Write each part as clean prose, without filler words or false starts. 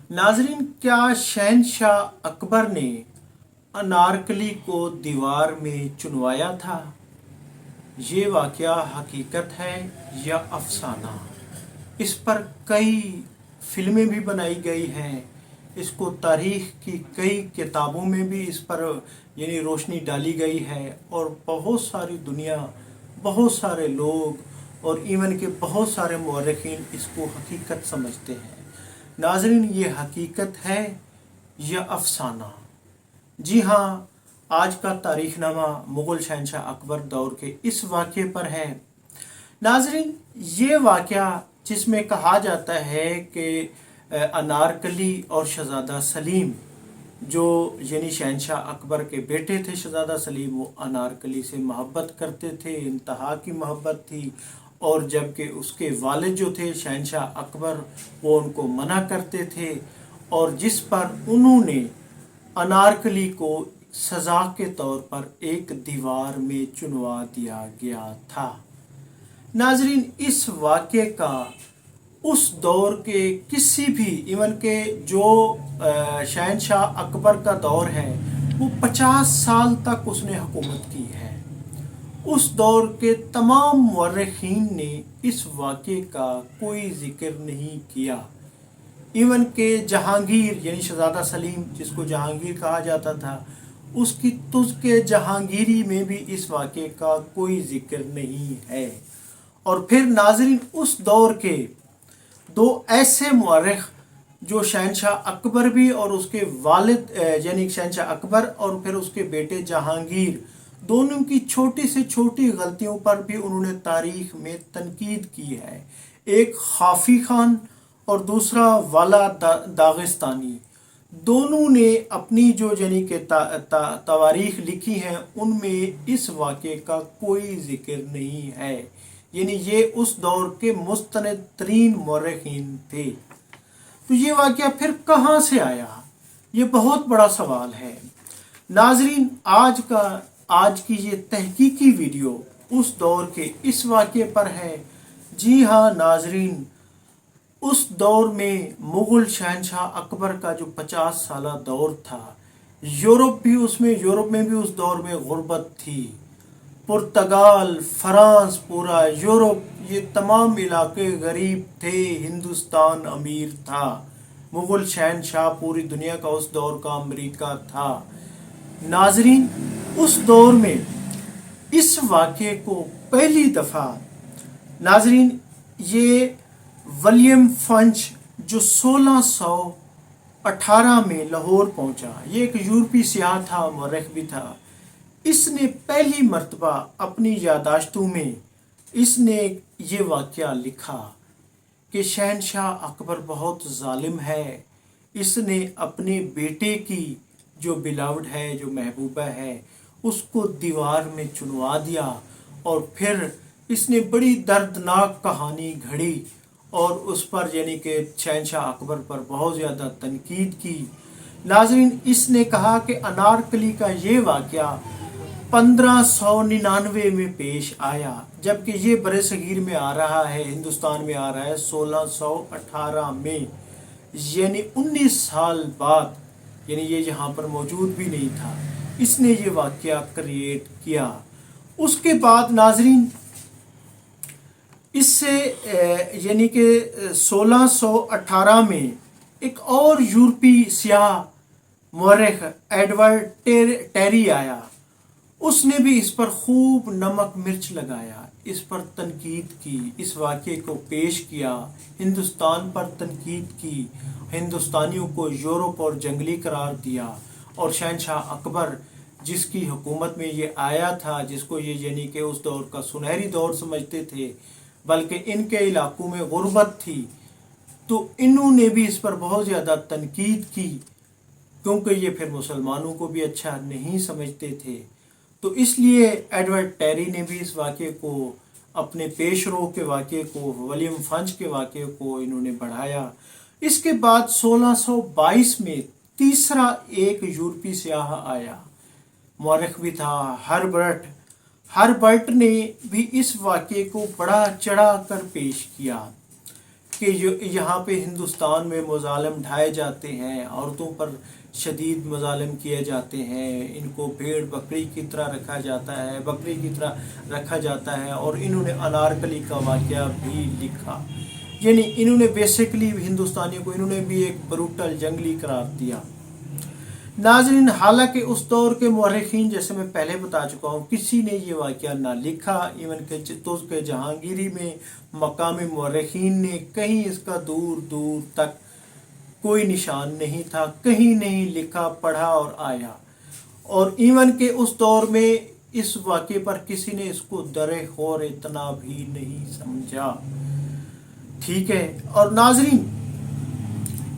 नाजरीन, क्या शहनशाह अकबर ने अनारकली को दीवार में चुनवाया था? ये वाकया हकीकत है या अफसाना? इस पर कई फिल्में भी बनाई गई हैं। इसको तारीख की कई किताबों में भी इस पर यानी रोशनी डाली गई है, और बहुत सारी दुनिया, बहुत सारे लोग और इवन के बहुत सारे मौरखीन इसको हकीकत समझते हैं। नाजरीन, ये हकीकत है या अफसाना? जी हाँ, आज का तारीखनामा मुग़ल शहनशाह अकबर दौर के इस वाक़े पर है। नाजरीन, ये वाक़या जिसमें कहा जाता है कि अनारकली और शहज़ादा सलीम, जो यानी शहनशाह अकबर के बेटे थे शहज़ादा सलीम, वो अनारकली से मोहब्बत करते थे, इंतहा की मोहब्बत थी। और जबकि उसके वालिद जो थे शहनशाह अकबर, वो उनको मना करते थे, और जिस पर उन्होंने अनारकली को सज़ा के तौर पर एक दीवार में चुनवा दिया गया था। नाजरीन, इस वाक़े का उस दौर के किसी भी इवन के जो शहनशाह अकबर का दौर है, वो 50 साल तक उसने हुकूमत की है। उस दौर के तमाम मुअर्रिखीन ने इस वाक़े का कोई ज़िक्र नहीं किया। इवन के जहांगीर यानी शहज़ादा सलीम, जिसको जहांगीर कहा जाता था, उसकी तुज़्क जहांगीरी में भी इस वाक़े का कोई ज़िक्र नहीं है। और फिर नाज़रीन, उस दौर के दो ऐसे मुअर्रिख जो शहनशाह अकबर भी और उसके वालिद यानी शहनशाह अकबर और फिर उसके बेटे जहांगीर, दोनों की छोटी से छोटी गलतियों पर भी उन्होंने तारीख में तनकीद की है। एक खाफी खान और दूसरा वाला दागिस्तानी, दोनों ने अपनी जो यानी के तवारीख लिखी हैं, उनमें इस वाक़े का कोई ज़िक्र नहीं है। यानी ये उस दौर के मुस्तनद तरीन मौरखीन थे। तो ये वाक़या फिर कहाँ से आया, ये बहुत बड़ा सवाल है। नाजरीन, आज की ये तहकीकी वीडियो उस दौर के इस वाक़े पर है। जी हाँ नाजरीन, उस दौर में मुग़ल शहनशाह अकबर का जो 50 साला दौर था, यूरोप में भी उस दौर में गुर्बत थी। पुर्तगाल, फ्रांस, पूरा यूरोप, ये तमाम इलाके गरीब थे, हिंदुस्तान अमीर था। मुग़ल शहनशाह पूरी दुनिया का उस दौर का अमेरिका था। नाजरीन, उस दौर में इस वाक़े को पहली दफ़ा नाजरीन ये विलियम फंच, जो 1618 में लाहौर पहुंचा, ये एक यूरोपी सियाह था, मौरख भी था। इसने पहली मर्तबा अपनी यादाश्तों में इसने ये वाक़या लिखा कि शहनशाह अकबर बहुत ज़ालिम है। इसने अपने बेटे की जो बिलावड है, जो महबूबा है, उसको दीवार में चुनवा दिया, और फिर इसने बड़ी दर्दनाक कहानी घड़ी और उस पर यानी कि शहनशाह अकबर पर बहुत ज़्यादा तनकीद की। नाज़रीन, इसने कहा कि अनारकली का ये वाक़या 1599 में पेश आया, जबकि ये बरसगीर में आ रहा है, हिंदुस्तान में आ रहा है 1618 में, यानी 19 साल बाद। यानी ये यहाँ पर मौजूद भी नहीं था, इसने ये वाक़या क्रिएट किया। उसके बाद नाजरीन, इससे यानी कि 1618 में एक और यूरोपी सियाह मौरख एडवर्ड टेरी आया। उसने भी इस पर खूब नमक मिर्च लगाया, इस पर तनकीद की, इस वाक़े को पेश किया, हिंदुस्तान पर तनकीद की, हिंदुस्तानियों को यूरोप और जंगली करार दिया। और शहनशाह अकबर, जिसकी हुकूमत में ये आया था, जिसको ये यानी कि उस दौर का सुनहरी दौर समझते थे, बल्कि इनके इलाकों में गुर्बत थी, तो इन्होंने भी इस पर बहुत ज़्यादा तनकीद की, क्योंकि ये फिर मुसलमानों को भी अच्छा नहीं समझते थे। तो इसलिए एडवर्ड टेरी ने भी इस वाक़े को, अपने पेशरो के वाक़े को, विलियम फंच के वाक़े को इन्होंने बढ़ाया। इसके बाद 1622 में तीसरा एक यूरोपी सियाह आया, मौरख भी था, हर्बर्ट ने भी इस वाक़े को बड़ा चढ़ा कर पेश किया। کہ یہاں پہ ہندوستان میں مظالم ڈھائے جاتے ہیں، عورتوں پر شدید مظالم کیے جاتے ہیں، ان کو بھیڑ بکری کی طرح رکھا جاتا ہے، بکری کی طرح رکھا جاتا ہے، اور انہوں نے انارکلی کا واقعہ بھی لکھا۔ یعنی انہوں نے بیسیکلی ہندوستانیوں کو انہوں نے بھی ایک بروٹل جنگلی قرار دیا۔ ناظرین، حالانکہ اس دور کے مورخین، جیسے میں پہلے بتا چکا ہوں، کسی نے یہ واقعہ نہ لکھا، ایون کہ ترک کے جہانگیری میں مقامی مورخین نے کہیں اس کا دور دور تک کوئی نشان نہیں تھا، کہیں نہیں لکھا پڑھا اور آیا، اور ایون کہ اس دور میں اس واقعے پر کسی نے اس کو درِ خور اتنا بھی نہیں سمجھا۔ ٹھیک ہے، اور ناظرین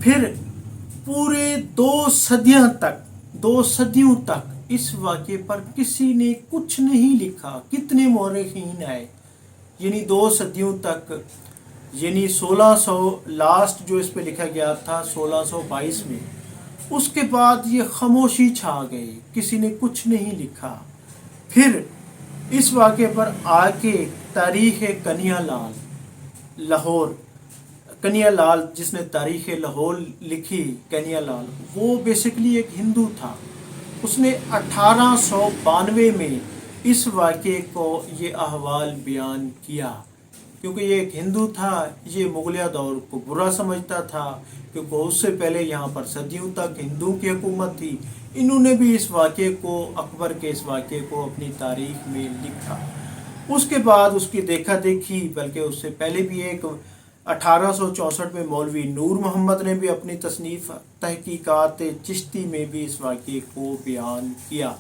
پھر پورے 2 صدیوں تک اس واقعے پر کسی نے کچھ نہیں لکھا۔ کتنے مورخین آئے، یعنی 2 صدیوں تک، یعنی 1600 لاسٹ جو اس پہ لکھا گیا تھا 1622 میں، اس کے بعد یہ خاموشی چھا گئی، کسی نے کچھ نہیں لکھا۔ پھر اس واقعے پر آ کے تاریخ کنیا لال جس نے تاریخ لاہور لکھی، کنیا لال، وہ بیسیکلی ایک ہندو تھا۔ اس نے 1892 میں اس واقعے کو یہ احوال بیان کیا، کیونکہ یہ ایک ہندو تھا، یہ مغلیہ دور کو برا سمجھتا تھا، کیونکہ اس سے پہلے یہاں پر صدیوں تک ہندو کی حکومت تھی۔ انہوں نے بھی اس واقعے کو، اکبر کے اس واقعے کو اپنی تاریخ میں لکھا۔ اس کے بعد اس کی دیکھا دیکھی، بلکہ اس سے پہلے بھی ایک 1864 میں مولوی نور محمد نے بھی اپنی تصنیف تحقیقات چشتی میں بھی اس واقعے کو بیان کیا۔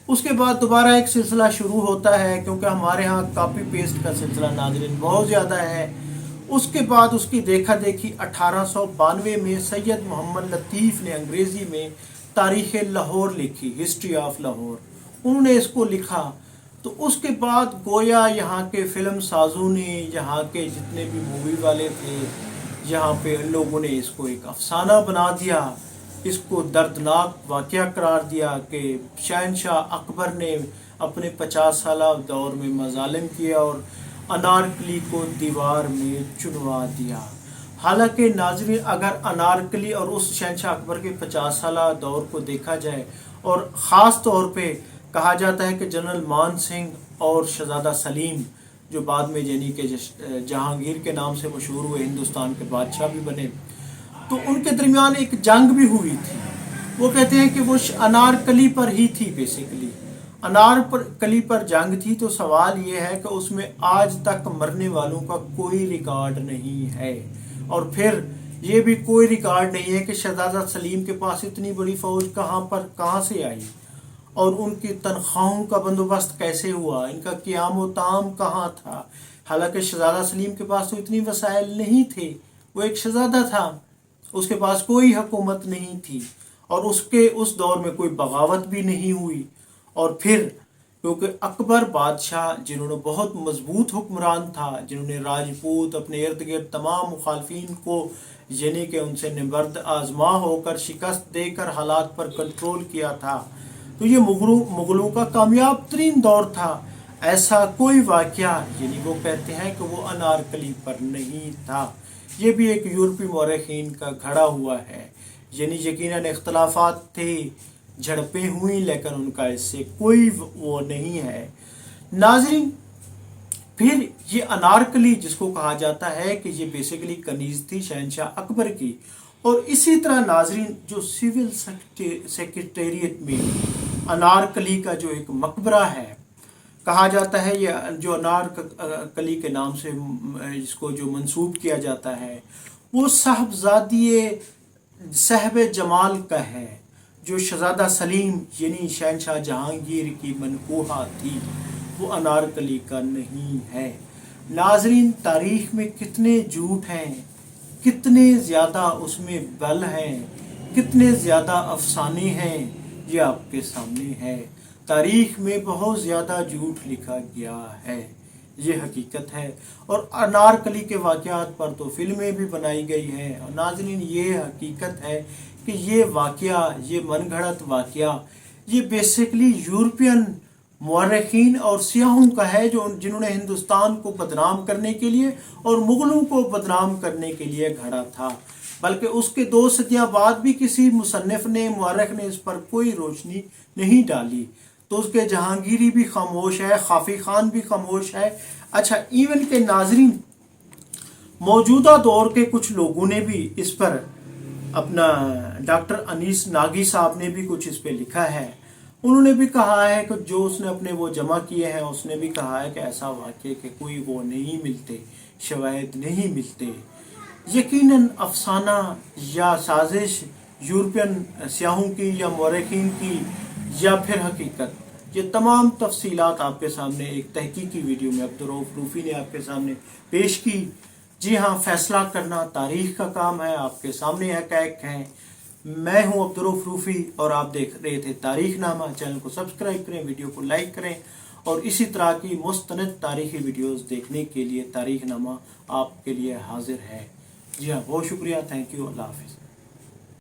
اس کے بعد دوبارہ ایک سلسلہ شروع ہوتا ہے، کیونکہ ہمارے ہاں کاپی پیسٹ کا سلسلہ ناظرین بہت زیادہ ہے۔ اس کے بعد اس کی دیکھا دیکھی 1892 میں سید محمد لطیف نے انگریزی میں تاریخ لاہور لکھی، ہسٹری آف لاہور، انہوں نے اس کو لکھا۔ تو اس کے بعد گویا یہاں کے فلم سازوں نے، یہاں کے جتنے بھی مووی والے تھے، یہاں پہ ان لوگوں نے اس کو ایک افسانہ بنا دیا، اس کو دردناک واقعہ قرار دیا کہ شہنشاہ اکبر نے اپنے 50 سالہ دور میں مظالم کیا اور انارکلی کو دیوار میں چنوا دیا۔ حالانکہ ناظرین، اگر انارکلی اور اس شہنشاہ اکبر کے 50 سالہ دور کو دیکھا جائے، اور خاص طور پہ کہا جاتا ہے کہ جنرل مان سنگھ اور شہزادہ سلیم، جو بعد میں یعنی کہ جہانگیر کے نام سے مشہور ہوئے، ہندوستان کے بادشاہ بھی بنے، تو ان کے درمیان ایک جنگ بھی ہوئی تھی۔ وہ کہتے ہیں کہ وہ انارکلی پر ہی تھی، بیسیکلی انارکلی پر جنگ تھی۔ تو سوال یہ ہے کہ اس میں آج تک مرنے والوں کا کوئی ریکارڈ نہیں ہے، اور پھر یہ بھی کوئی ریکارڈ نہیں ہے کہ شہزادہ سلیم کے پاس اتنی بڑی فوج کہاں سے آئی، اور ان کی تنخواہوں کا بندوبست کیسے ہوا، ان کا قیام و طعام کہاں تھا۔ حالانکہ شہزادہ سلیم کے پاس تو اتنی وسائل نہیں تھے، وہ ایک شہزادہ تھا، اس کے پاس کوئی حکومت نہیں تھی، اور اس دور میں کوئی بغاوت بھی نہیں ہوئی۔ اور پھر کیونکہ اکبر بادشاہ، جنہوں نے بہت مضبوط حکمران تھا، جنہوں نے راجپوت اپنے ارد گرد تمام مخالفین کو یعنی کہ ان سے نبرد آزما ہو کر، شکست دے کر حالات پر کنٹرول کیا تھا، تو یہ مغلوں کا کامیاب ترین دور تھا۔ ایسا کوئی واقعہ یعنی وہ کہتے ہیں کہ وہ انارکلی پر نہیں تھا۔ یہ بھی ایک یورپی مورخین کا گھڑا ہوا ہے، یعنی یقیناً اختلافات تھے، جھڑپیں ہوئیں، لیکن ان کا اس سے کوئی وہ نہیں ہے۔ ناظرین، پھر یہ انارکلی جس کو کہا جاتا ہے کہ یہ بیسیکلی کنیز تھی شہنشاہ اکبر کی، اور اسی طرح ناظرین جو سول سیکریٹریٹ میں انارکلی کا جو ایک مقبرہ ہے، کہا جاتا ہے یہ جو انارکلی کے نام سے اس کو جو منسوب کیا جاتا ہے، وہ صاحب جمال کا ہے، جو شہزادہ سلیم یعنی شہنشاہ جہانگیر کی منقوہہ تھی، وہ انارکلی کا نہیں ہے۔ ناظرین، تاریخ میں کتنے جھوٹ ہیں، کتنے زیادہ اس میں بل ہیں، کتنے زیادہ افسانے ہیں، یہ آپ کے سامنے ہے۔ تاریخ میں بہت زیادہ جھوٹ لکھا گیا ہے، یہ حقیقت ہے، اور انارکلی کے واقعات پر تو فلمیں بھی بنائی گئی ہیں۔ اور ناظرین، یہ حقیقت ہے کہ یہ واقعہ، یہ من گھڑت واقعہ، یہ بیسیکلی یورپین मुअर्रिखीन और सियाहों का है जो जिन्होंने हिंदुस्तान को बदनाम करने के लिए और मुग़लों को बदनाम करने के लिए घड़ा था, बल्कि उसके 2 सदियाँ बाद भी किसी मुसन्निफ़ ने मुअर्रिख ने इस पर कोई रोशनी नहीं डाली। तो उसके जहांगीरी भी खामोश है, खाफी खान भी खामोश है। अच्छा, इवन के नाजरीन, मौजूदा दौर के कुछ लोगों ने भी इस पर अपना, डॉक्टर अनीस नागी साहब ने भी कुछ इस पे लिखा है। उन्होंने भी कहा है कि जो उसने अपने वो जमा किए हैं, उसने भी कहा है कि ऐसा वाक़या कि कोई वो नहीं मिलते, शवाहिद नहीं मिलते। यकीनन अफसाना या साजिश यूरोपियन सियाहों की या मुअर्रिखीन की या फिर हकीकत, ये तमाम तफसीलात आपके सामने एक तहकीकी वीडियो में अब्दुर्रऊफ रूफ़ी ने आपके सामने पेश की। जी हाँ, फैसला करना तारीख़ का काम है, आपके सामने हक़ाइक़ हैं। मैं हूँ अब्दुर्रऊफ रूफ़ी और आप देख रहे थे तारीख़नामा। चैनल को सब्सक्राइब करें, वीडियो को लाइक करें और इसी तरह की मुस्तनद तारीख़ी वीडियोज़ देखने के लिए तारीख़नामा आपके लिए हाजिर है। जी हाँ, बहुत शुक्रिया, थैंक यू, अल्लाह हाफ़िज़।